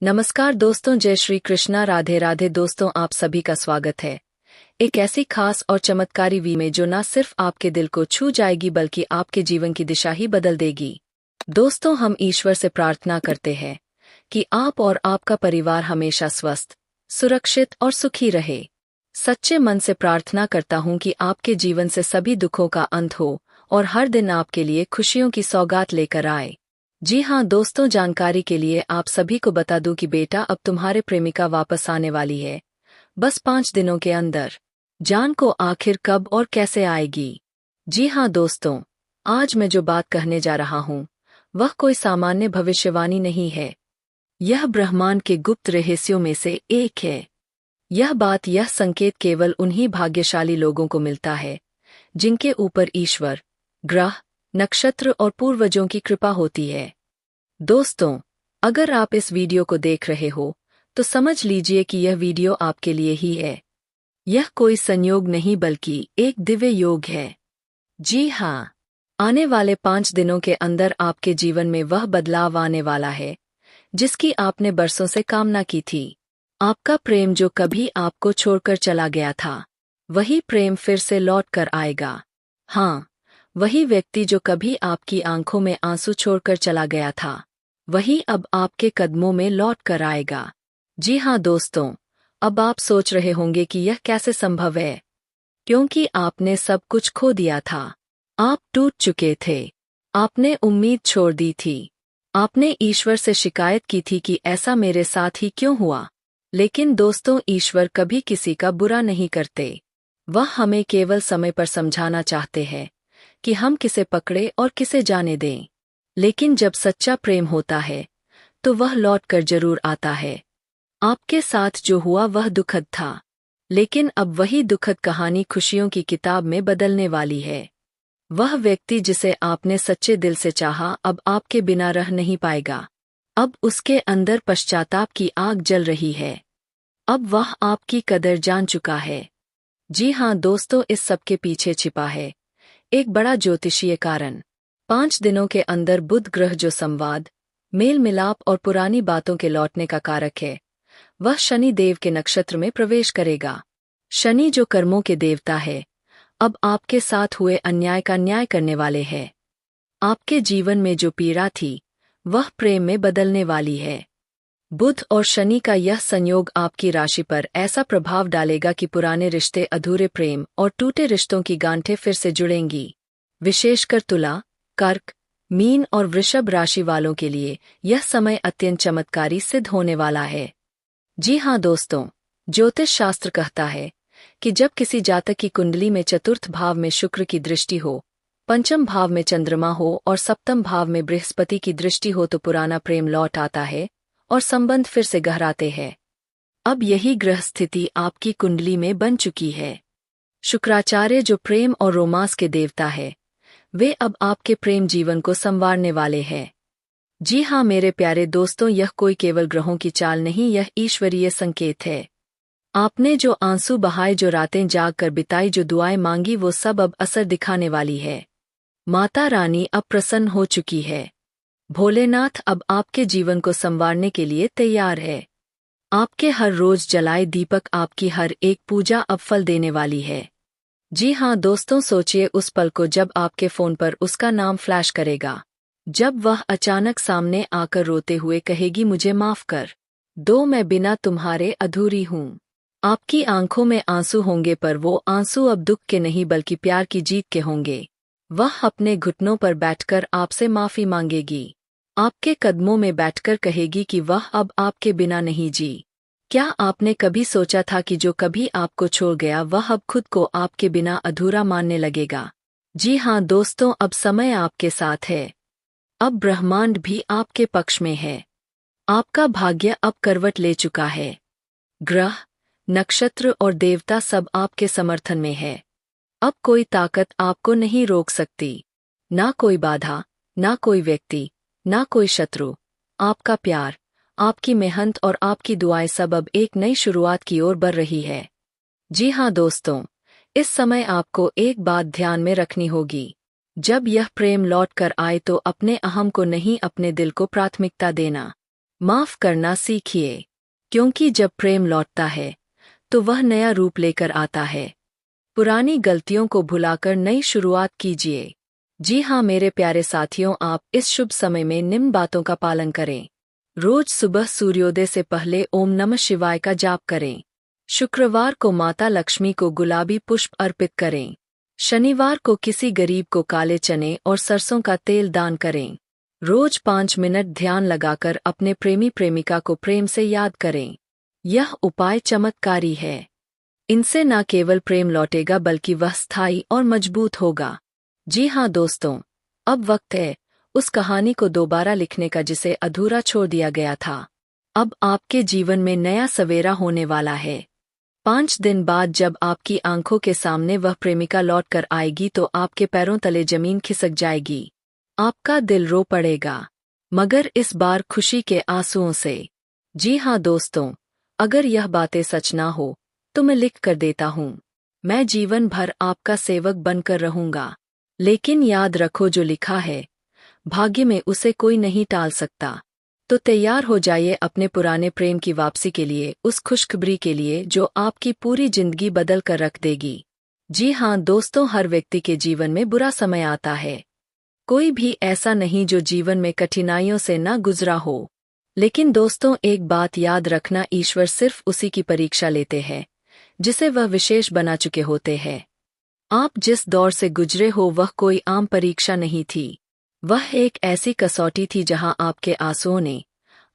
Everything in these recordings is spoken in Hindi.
नमस्कार दोस्तों, जय श्री कृष्णा, राधे राधे। दोस्तों, आप सभी का स्वागत है एक ऐसी खास और चमत्कारी वी में जो न सिर्फ आपके दिल को छू जाएगी बल्कि आपके जीवन की दिशा ही बदल देगी। दोस्तों, हम ईश्वर से प्रार्थना करते हैं कि आप और आपका परिवार हमेशा स्वस्थ, सुरक्षित और सुखी रहे। सच्चे मन से प्रार्थना करता हूं कि आपके जीवन से सभी दुखों का अंत हो और हर दिन आपके लिए खुशियों की सौगात लेकर आए। जी हाँ दोस्तों, जानकारी के लिए आप सभी को बता दूं कि बेटा अब तुम्हारे प्रेमिका वापस आने वाली है, बस 5 दिनों के अंदर। जान को आखिर कब और कैसे आएगी। जी हाँ दोस्तों, आज मैं जो बात कहने जा रहा हूँ वह कोई सामान्य भविष्यवाणी नहीं है। यह ब्रह्मांड के गुप्त रहस्यों में से एक है। यह संकेत केवल उन्हीं भाग्यशाली लोगों को मिलता है जिनके ऊपर ईश्वर, ग्रह, नक्षत्र और पूर्वजों की कृपा होती है। दोस्तों, अगर आप इस वीडियो को देख रहे हो तो समझ लीजिए कि यह वीडियो आपके लिए ही है। यह कोई संयोग नहीं बल्कि एक दिव्य योग है। जी हाँ, आने वाले 5 दिनों के अंदर आपके जीवन में वह बदलाव आने वाला है जिसकी आपने बरसों से कामना की थी। आपका प्रेम जो कभी आपको छोड़कर चला गया था, वही प्रेम फिर से लौट कर आएगा। हाँ, वही व्यक्ति जो कभी आपकी आंखों में आंसू छोड़कर चला गया था, वही अब आपके कदमों में लौट कर आएगा। जी हाँ दोस्तों, अब आप सोच रहे होंगे कि यह कैसे संभव है, क्योंकि आपने सब कुछ खो दिया था। आप टूट चुके थे, आपने उम्मीद छोड़ दी थी, आपने ईश्वर से शिकायत की थी कि ऐसा मेरे साथ ही क्यों हुआ। लेकिन दोस्तों, ईश्वर कभी किसी का बुरा नहीं करते। वह हमें केवल समय पर समझाना चाहते हैं कि हम किसे पकड़े और किसे जाने दें। लेकिन जब सच्चा प्रेम होता है तो वह लौट कर जरूर आता है। आपके साथ जो हुआ वह दुखद था, लेकिन अब वही दुखद कहानी खुशियों की किताब में बदलने वाली है। वह व्यक्ति जिसे आपने सच्चे दिल से चाहा अब आपके बिना रह नहीं पाएगा। अब उसके अंदर पश्चाताप की आग जल रही है। अब वह आपकी कदर जान चुका है। जी हाँ दोस्तों, इस सब के पीछे छिपा है एक बड़ा ज्योतिषीय कारण। 5 दिनों के अंदर बुध ग्रह जो संवाद, मेल मिलाप और पुरानी बातों के लौटने का कारक है, वह शनि देव के नक्षत्र में प्रवेश करेगा। शनि जो कर्मों के देवता है, अब आपके साथ हुए अन्याय का न्याय करने वाले हैं। आपके जीवन में जो पीड़ा थी वह प्रेम में बदलने वाली है। बुध और शनि का यह संयोग आपकी राशि पर ऐसा प्रभाव डालेगा कि पुराने रिश्ते, अधूरे प्रेम और टूटे रिश्तों की गांठें फिर से जुड़ेंगी। विशेषकर तुला, कर्क, मीन और वृषभ राशि वालों के लिए यह समय अत्यंत चमत्कारी सिद्ध होने वाला है। जी हाँ दोस्तों, ज्योतिष शास्त्र कहता है कि जब किसी जातक की कुंडली में चतुर्थ भाव में शुक्र की दृष्टि हो, पंचम भाव में चंद्रमा हो और सप्तम भाव में बृहस्पति की दृष्टि हो तो पुराना प्रेम लौट आता है और संबंध फिर से गहराते हैं। अब यही ग्रह स्थिति आपकी कुंडली में बन चुकी है। शुक्राचार्य जो प्रेम और रोमांस के देवता है, वे अब आपके प्रेम जीवन को संवारने वाले हैं। जी हाँ मेरे प्यारे दोस्तों, यह कोई केवल ग्रहों की चाल नहीं, यह ईश्वरीय संकेत है। आपने जो आंसू बहाए, जो रातें जाग कर बिताई, जो दुआएं मांगी, वो सब अब असर दिखाने वाली है। माता रानी अब प्रसन्न हो चुकी है। भोलेनाथ अब आपके जीवन को संवारने के लिए तैयार है। आपके हर रोज जलाए दीपक, आपकी हर एक पूजा अब फल देने वाली है। जी हाँ दोस्तों, सोचिए उस पल को जब आपके फोन पर उसका नाम फ्लैश करेगा, जब वह अचानक सामने आकर रोते हुए कहेगी, मुझे माफ कर दो, मैं बिना तुम्हारे अधूरी हूँ। आपकी आंखों में आंसू होंगे पर वो आंसू अब दुख के नहीं बल्कि प्यार की जीत के होंगे। वह अपने घुटनों पर बैठकर आपसे माफी मांगेगी, आपके कदमों में बैठकर कहेगी कि वह अब आपके बिना नहीं जी। क्या आपने कभी सोचा था कि जो कभी आपको छोड़ गया वह अब खुद को आपके बिना अधूरा मानने लगेगा? जी हाँ दोस्तों, अब समय आपके साथ है। अब ब्रह्मांड भी आपके पक्ष में है। आपका भाग्य अब करवट ले चुका है। ग्रह, नक्षत्र और देवता सब आपके समर्थन में है। अब कोई ताकत आपको नहीं रोक सकती, ना कोई बाधा, ना कोई व्यक्ति, ना कोई शत्रु। आपका प्यार, आपकी मेहनत और आपकी दुआएं सब अब एक नई शुरुआत की ओर बढ़ रही है। जी हाँ दोस्तों, इस समय आपको एक बात ध्यान में रखनी होगी। जब यह प्रेम लौट कर आए तो अपने अहम को नहीं, अपने दिल को प्राथमिकता देना। माफ करना सीखिए, क्योंकि जब प्रेम लौटता है तो वह नया रूप लेकर आता है। पुरानी गलतियों को भुलाकर नई शुरुआत कीजिए। जी हाँ मेरे प्यारे साथियों, आप इस शुभ समय में निम्न बातों का पालन करें। रोज सुबह सूर्योदय से पहले ओम नमः शिवाय का जाप करें। शुक्रवार को माता लक्ष्मी को गुलाबी पुष्प अर्पित करें। शनिवार को किसी गरीब को काले चने और सरसों का तेल दान करें। रोज 5 मिनट ध्यान लगाकर अपने प्रेमी प्रेमिका को प्रेम से याद करें। यह उपाय चमत्कारी है। इनसे न केवल प्रेम लौटेगा बल्कि वह स्थायी और मजबूत होगा। जी हाँ दोस्तों, अब वक्त है उस कहानी को दोबारा लिखने का जिसे अधूरा छोड़ दिया गया था। अब आपके जीवन में नया सवेरा होने वाला है। 5 दिन बाद जब आपकी आंखों के सामने वह प्रेमिका लौट कर आएगी तो आपके पैरों तले जमीन खिसक जाएगी। आपका दिल रो पड़ेगा, मगर इस बार खुशी के आंसुओं से। जी हाँ दोस्तों, अगर यह बातें सच ना हो तो मैं लिख कर देता हूँ। मैं जीवन भर आपका सेवक बनकर रहूंगा। लेकिन याद रखो, जो लिखा है भाग्य में उसे कोई नहीं टाल सकता। तो तैयार हो जाइए अपने पुराने प्रेम की वापसी के लिए, उस खुशखबरी के लिए जो आपकी पूरी जिंदगी बदल कर रख देगी। जी हाँ दोस्तों, हर व्यक्ति के जीवन में बुरा समय आता है। कोई भी ऐसा नहीं जो जीवन में कठिनाइयों से न गुजरा हो। लेकिन दोस्तों, एक बात याद रखना, ईश्वर सिर्फ उसी की परीक्षा लेते हैं जिसे वह विशेष बना चुके होते हैं। आप जिस दौर से गुजरे हो वह कोई आम परीक्षा नहीं थी। वह एक ऐसी कसौटी थी जहां आपके आंसुओं ने,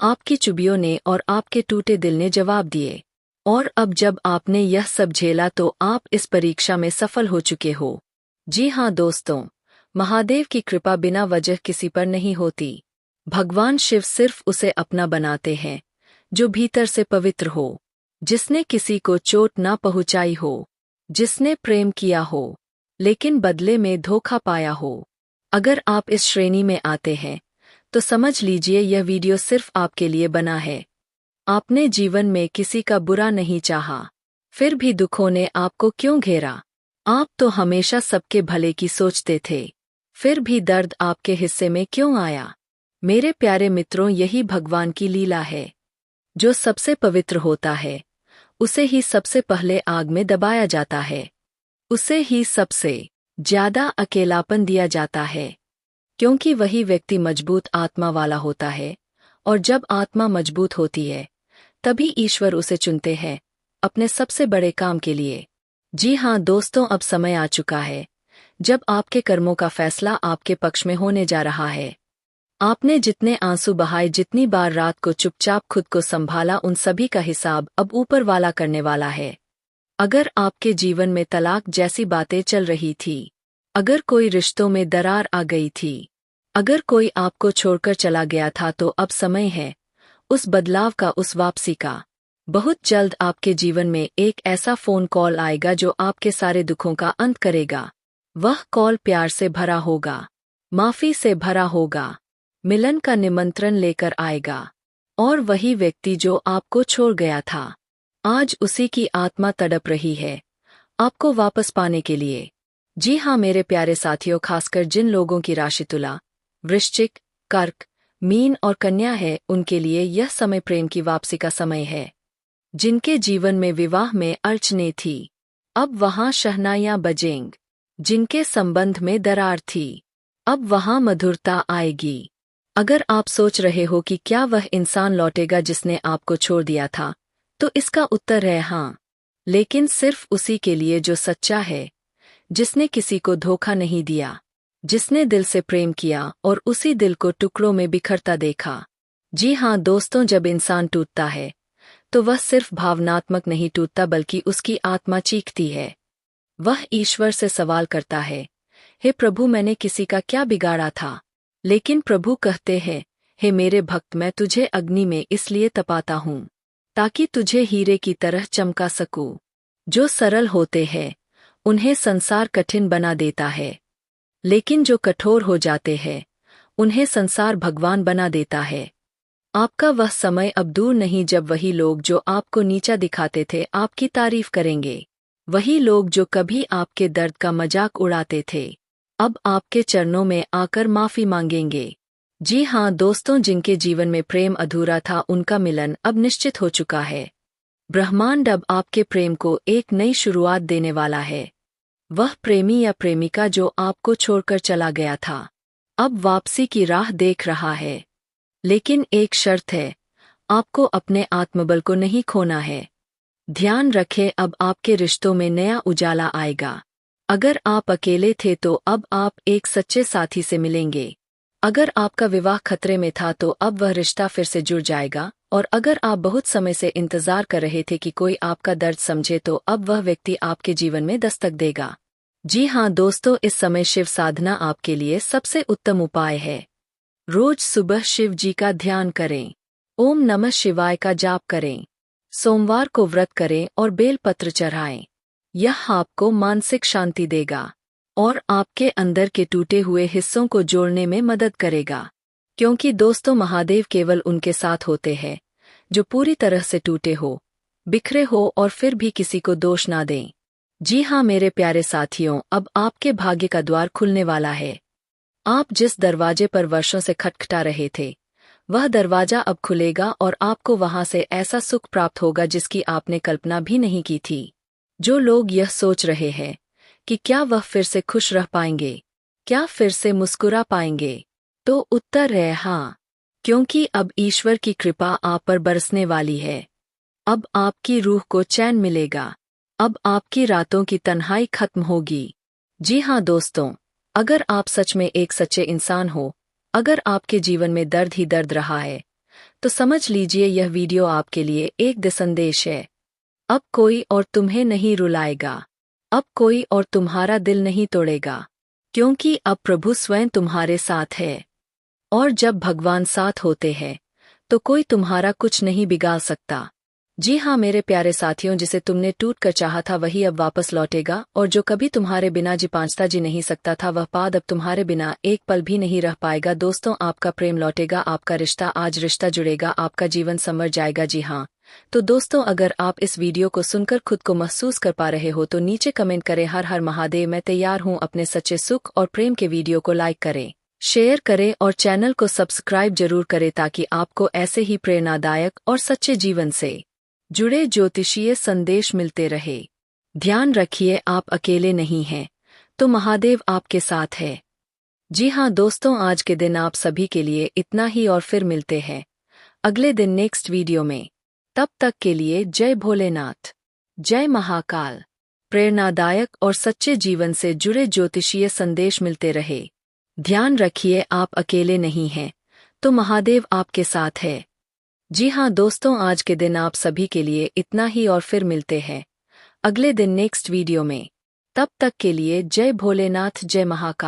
आपकी चुभियों ने और आपके टूटे दिल ने जवाब दिए। और अब जब आपने यह सब झेला तो आप इस परीक्षा में सफल हो चुके हो। जी हाँ दोस्तों, महादेव की कृपा बिना वजह किसी पर नहीं होती। भगवान शिव सिर्फ उसे अपना बनाते हैं जो भीतर से पवित्र हो, जिसने किसी को चोट ना पहुंचाई हो, जिसने प्रेम किया हो लेकिन बदले में धोखा पाया हो। अगर आप इस श्रेणी में आते हैं तो समझ लीजिए यह वीडियो सिर्फ आपके लिए बना है। आपने जीवन में किसी का बुरा नहीं चाहा, फिर भी दुखों ने आपको क्यों घेरा? आप तो हमेशा सबके भले की सोचते थे, फिर भी दर्द आपके हिस्से में क्यों आया? मेरे प्यारे मित्रों, यही भगवान की लीला है। जो सबसे पवित्र होता है उसे ही सबसे पहले आग में दबाया जाता है। उसे ही सबसे ज्यादा अकेलापन दिया जाता है, क्योंकि वही व्यक्ति मजबूत आत्मा वाला होता है। और जब आत्मा मजबूत होती है तभी ईश्वर उसे चुनते हैं अपने सबसे बड़े काम के लिए। जी हाँ दोस्तों, अब समय आ चुका है जब आपके कर्मों का फैसला आपके पक्ष में होने जा रहा है। आपने जितने आंसू बहाए, जितनी बार रात को चुपचाप खुद को संभाला, उन सभी का हिसाब अब ऊपर वाला करने वाला है। अगर आपके जीवन में तलाक जैसी बातें चल रही थी, अगर कोई रिश्तों में दरार आ गई थी, अगर कोई आपको छोड़कर चला गया था, तो अब समय है उस बदलाव का, उस वापसी का। बहुत जल्द आपके जीवन में एक ऐसा फोन कॉल आएगा जो आपके सारे दुखों का अंत करेगा। वह कॉल प्यार से भरा होगा, माफी से भरा होगा, मिलन का निमंत्रण लेकर आएगा। और वही व्यक्ति जो आपको छोड़ गया था, आज उसी की आत्मा तड़प रही है आपको वापस पाने के लिए। जी हाँ मेरे प्यारे साथियों, खासकर जिन लोगों की राशि तुला, वृश्चिक, कर्क, मीन और कन्या है, उनके लिए यह समय प्रेम की वापसी का समय है। जिनके जीवन में विवाह में अड़चने थी, अब वहां शहनाइयां बजेंग। जिनके संबंध में दरार थी, अब वहां मधुरता आएगी। अगर आप सोच रहे हो कि क्या वह इंसान लौटेगा जिसने आपको छोड़ दिया था, तो इसका उत्तर है हाँ, लेकिन सिर्फ उसी के लिए जो सच्चा है, जिसने किसी को धोखा नहीं दिया, जिसने दिल से प्रेम किया और उसी दिल को टुकड़ों में बिखरता देखा। जी हाँ दोस्तों, जब इंसान टूटता है तो वह सिर्फ भावनात्मक नहीं टूटता, बल्कि उसकी आत्मा चीखती है। वह ईश्वर से सवाल करता है, हे प्रभु, मैंने किसी का क्या बिगाड़ा था? लेकिन प्रभु कहते हैं, हे मेरे भक्त, मैं तुझे अग्नि में इसलिए तपाता हूँ ताकि तुझे हीरे की तरह चमका सकूं। जो सरल होते हैं उन्हें संसार कठिन बना देता है, लेकिन जो कठोर हो जाते हैं उन्हें संसार भगवान बना देता है। आपका वह समय अब दूर नहीं जब वही लोग जो आपको नीचा दिखाते थे आपकी तारीफ करेंगे। वही लोग जो कभी आपके दर्द का मजाक उड़ाते थे अब आपके चरणों में आकर माफी मांगेंगे। जी हाँ दोस्तों, जिनके जीवन में प्रेम अधूरा था उनका मिलन अब निश्चित हो चुका है। ब्रह्मांड अब आपके प्रेम को एक नई शुरुआत देने वाला है। वह प्रेमी या प्रेमिका जो आपको छोड़कर चला गया था, अब वापसी की राह देख रहा है। लेकिन एक शर्त है, आपको अपने आत्मबल को नहीं खोना है। ध्यान रखें, अब आपके रिश्तों में नया उजाला आएगा। अगर आप अकेले थे तो अब आप एक सच्चे साथी से मिलेंगे। अगर आपका विवाह खतरे में था तो अब वह रिश्ता फिर से जुड़ जाएगा। और अगर आप बहुत समय से इंतजार कर रहे थे कि कोई आपका दर्द समझे तो अब वह व्यक्ति आपके जीवन में दस्तक देगा। जी हाँ दोस्तों, इस समय शिव साधना आपके लिए सबसे उत्तम उपाय है। रोज सुबह शिव जी का ध्यान करें, ओम नमः शिवाय का जाप करें, सोमवार को व्रत करें और बेलपत्र चढ़ाएं। यह आपको मानसिक शांति देगा और आपके अंदर के टूटे हुए हिस्सों को जोड़ने में मदद करेगा। क्योंकि दोस्तों, महादेव केवल उनके साथ होते हैं जो पूरी तरह से टूटे हो, बिखरे हो और फिर भी किसी को दोष ना दें। जी हाँ मेरे प्यारे साथियों, अब आपके भाग्य का द्वार खुलने वाला है। आप जिस दरवाजे पर वर्षों से खटखटा रहे थे, वह दरवाजा अब खुलेगा और आपको वहां से ऐसा सुख प्राप्त होगा जिसकी आपने कल्पना भी नहीं की थी। जो लोग यह सोच रहे हैं कि क्या वह फिर से खुश रह पाएंगे, क्या फिर से मुस्कुरा पाएंगे, तो उत्तर है हाँ। क्योंकि अब ईश्वर की कृपा आप पर बरसने वाली है। अब आपकी रूह को चैन मिलेगा। अब आपकी रातों की तन्हाई खत्म होगी। जी हाँ दोस्तों, अगर आप सच में एक सच्चे इंसान हो, अगर आपके जीवन में दर्द ही दर्द रहा है, तो समझ लीजिए यह वीडियो आपके लिए एक संदेश है। अब कोई और तुम्हें नहीं रुलाएगा। अब कोई और तुम्हारा दिल नहीं तोड़ेगा। क्योंकि अब प्रभु स्वयं तुम्हारे साथ है। और जब भगवान साथ होते हैं, तो कोई तुम्हारा कुछ नहीं बिगाड़ सकता। जी हाँ मेरे प्यारे साथियों, जिसे तुमने टूट कर चाहा था वही अब वापस लौटेगा। और जो कभी तुम्हारे बिना जी पांचता जी नहीं सकता था, वह पाद अब तुम्हारे बिना एक पल भी नहीं रह पाएगा। दोस्तों, आपका प्रेम लौटेगा, आपका रिश्ता आज रिश्ता जुड़ेगा, आपका जीवन संवर जाएगा। जी हाँ, तो दोस्तों, अगर आप इस वीडियो को सुनकर खुद को महसूस कर पा रहे हो तो नीचे कमेंट करें हर हर महादेव। मैं तैयार हूँ अपने सच्चे सुख और प्रेम के वीडियो को लाइक करें, शेयर करें और चैनल को सब्सक्राइब जरूर करें ताकि आपको ऐसे ही प्रेरणादायक और सच्चे जीवन से जुड़े ज्योतिषीय संदेश मिलते रहे। ध्यान रखिए, आप अकेले नहीं हैं, तो महादेव आपके साथ है। जी हाँ दोस्तों, आज के दिन आप सभी के लिए इतना ही और फिर मिलते हैं अगले दिन नेक्स्ट वीडियो में। तब तक के लिए जय भोलेनाथ, जय महाकाल। प्रेरणादायक और सच्चे जीवन से जुड़े ज्योतिषीय संदेश मिलते रहे। ध्यान रखिए, आप अकेले नहीं हैं, तो महादेव आपके साथ है। जी हाँ दोस्तों, आज के दिन आप सभी के लिए इतना ही और फिर मिलते हैं अगले दिन नेक्स्ट वीडियो में। तब तक के लिए जय भोलेनाथ, जय महाकाल।